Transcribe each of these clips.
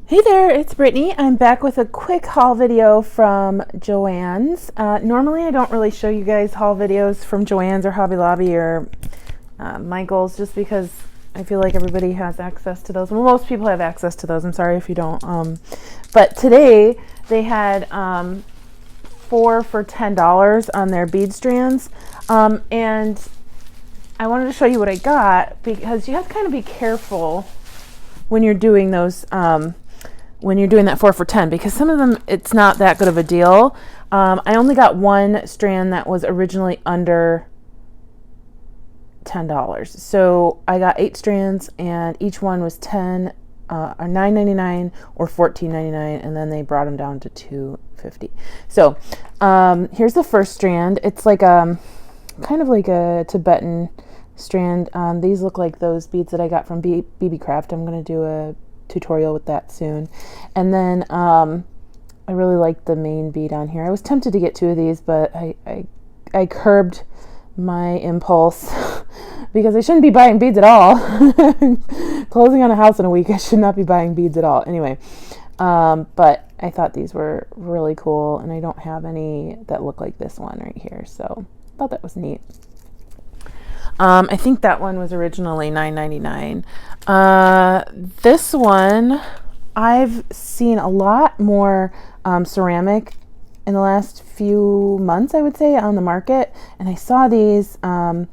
Hey there, it's Brittany. I'm back with a quick haul video from Joann's. Normally I don't really show you guys haul videos from Joann's or Hobby Lobby or Michael's just because I feel like everybody has access to those. Well, most people have access to those. I'm sorry if you don't. But today they had 4 for $10 on their bead strands. And I wanted to show you what I got because you have to kind of be careful when you're doing those when you're doing that 4 for 10, because some of them it's not that good of a deal. I only got one strand that was originally under $10, so I got 8 strands and each one was 10 or $9.99 or $14.99, and then they brought them down to $2.50. So here's the first strand. It's like kind of like a Tibetan strand. These look like those beads that I got from BB Craft. I'm going to do a tutorial with that soon. And then I really like the main bead on here. I was tempted to get 2 of these, but I curbed my impulse because I shouldn't be buying beads at all. Closing on a house in a week, I should not be buying beads at all. Anyway, but I thought these were really cool, and I don't have any that look like this one right here, so I thought that was neat. I think that one was originally $9.99. This one, I've seen a lot more ceramic in the last few months, I would say, on the market. And I saw these in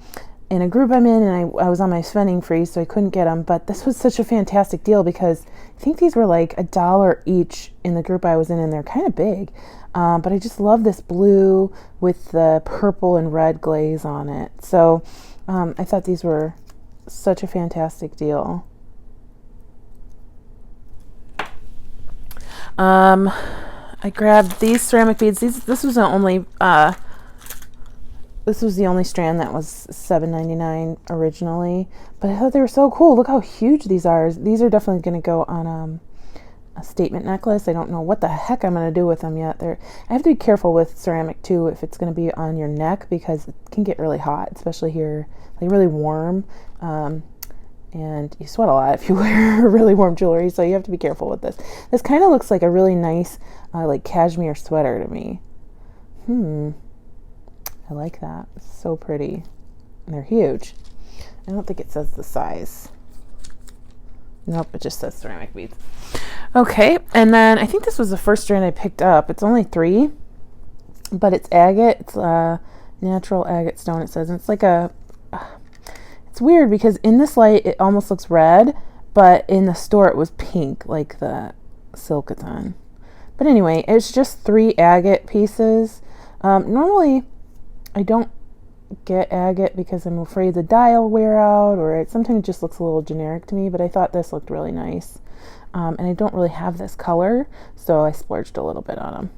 a group I'm in, and I was on my spending freeze, so I couldn't get them. But this was such a fantastic deal because I think these were like $1 each in the group I was in, and they're kind of big. But I just love this blue with the purple and red glaze on it. So I thought these were such a fantastic deal. I grabbed these ceramic beads. This was the only strand that was $7.99 originally, but I thought they were so cool. Look how huge these are. These are definitely going to go on a statement necklace. I don't know what the heck I'm going to do with them yet. I have to be careful with ceramic too if it's going to be on your neck, because it can get really hot, especially here, like really warm, and you sweat a lot if you wear really warm jewelry, so you have to be careful with this. This kind of looks like a really nice like cashmere sweater to me. I like that. It's so pretty, and they're huge. I don't think it says the size. Nope, it just says ceramic beads. Okay, and then I think this was the first strand I picked up. It's only 3, but it's agate. It's natural agate stone, it says. And it's like it's weird because in this light it almost looks red, but in the store it was pink, like the silk it's on. But anyway, it's just 3 agate pieces. Normally I don't get agate because I'm afraid the dye will wear out, or sometimes it just looks a little generic to me, but I thought this looked really nice. And I don't really have this color, so I splurged a little bit on them.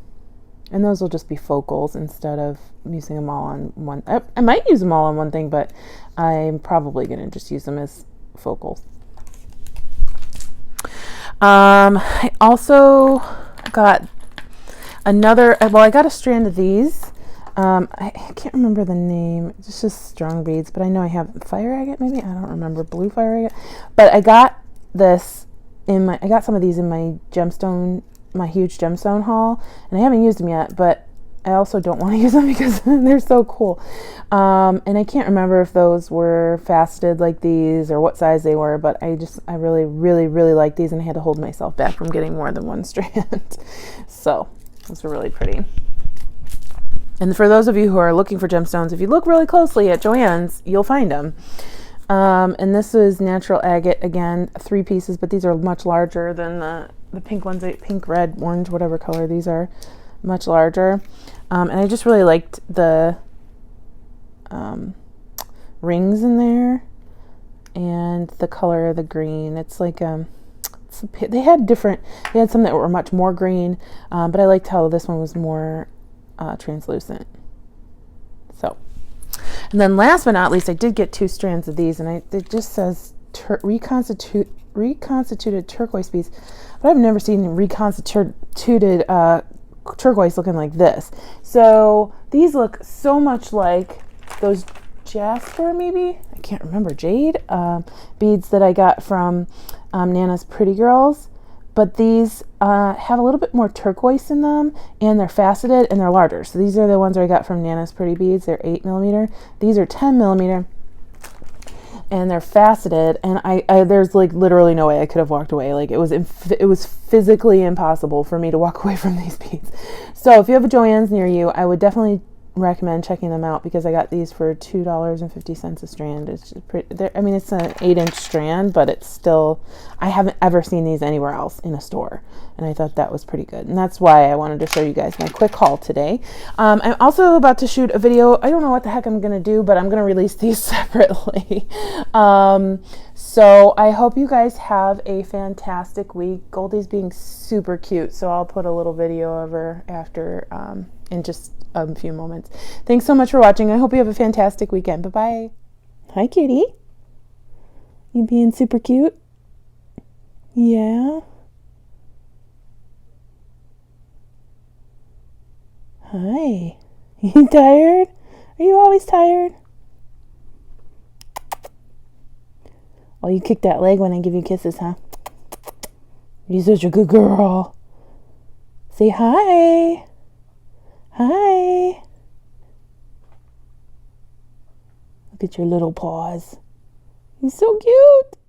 And those will just be focals instead of using them all on one. I might use them all on one thing, but I'm probably going to just use them as focals. I also got I got a strand of these. I can't remember the name. It's just strong beads, but I know I have fire agate, maybe? I don't remember. Blue fire agate. But I got this I got some of these in my gemstone, my huge gemstone haul, and I haven't used them yet, but I also don't want to use them because they're so cool. And I can't remember if those were faceted like these or what size they were, but I really, really, really like these, and I had to hold myself back from getting more than one strand. So those were really pretty. And for those of you who are looking for gemstones, if you look really closely at Joann's, you'll find them. And this is natural agate, again, 3 pieces, but these are much larger than the pink ones, pink, red, orange, whatever color these are, much larger. And I just really liked the rings in there and the color of the green. It's like they had some that were much more green, but I liked how this one was more translucent. So, and then last but not least, I did get 2 strands of these, and it just says reconstituted turquoise beads, but I've never seen reconstituted turquoise looking like this. So these look so much like those jasper, maybe, I can't remember, jade beads that I got from Nana's Pretty Girls, but these have a little bit more turquoise in them, and they're faceted and they're larger. So these are the ones I got from Nana's Pretty Beads. They're 8mm. These are 10mm. And they're faceted, and I there's like literally no way I could have walked away. Like it was physically impossible for me to walk away from these beads. So if you have a Joann's near you, I would definitely recommend checking them out, because I got these for $2.50 a strand. It's just pretty. I mean, it's an 8-inch strand, but it's still, I haven't ever seen these anywhere else in a store, and I thought that was pretty good, and that's why I wanted to show you guys my quick haul today. I'm also about to shoot a video. I don't know what the heck I'm gonna do, but I'm gonna release these separately. So I hope you guys have a fantastic week. Goldie's being super cute, so I'll put a little video of her after in just a few moments. Thanks so much for watching. I hope you have a fantastic weekend. Bye-bye. Hi, kitty. You being super cute? Yeah? Hi. You tired? Are you always tired? Oh, you kick that leg when I give you kisses, huh? You're such a good girl. Say hi. Hi. Look at your little paws. You're so cute.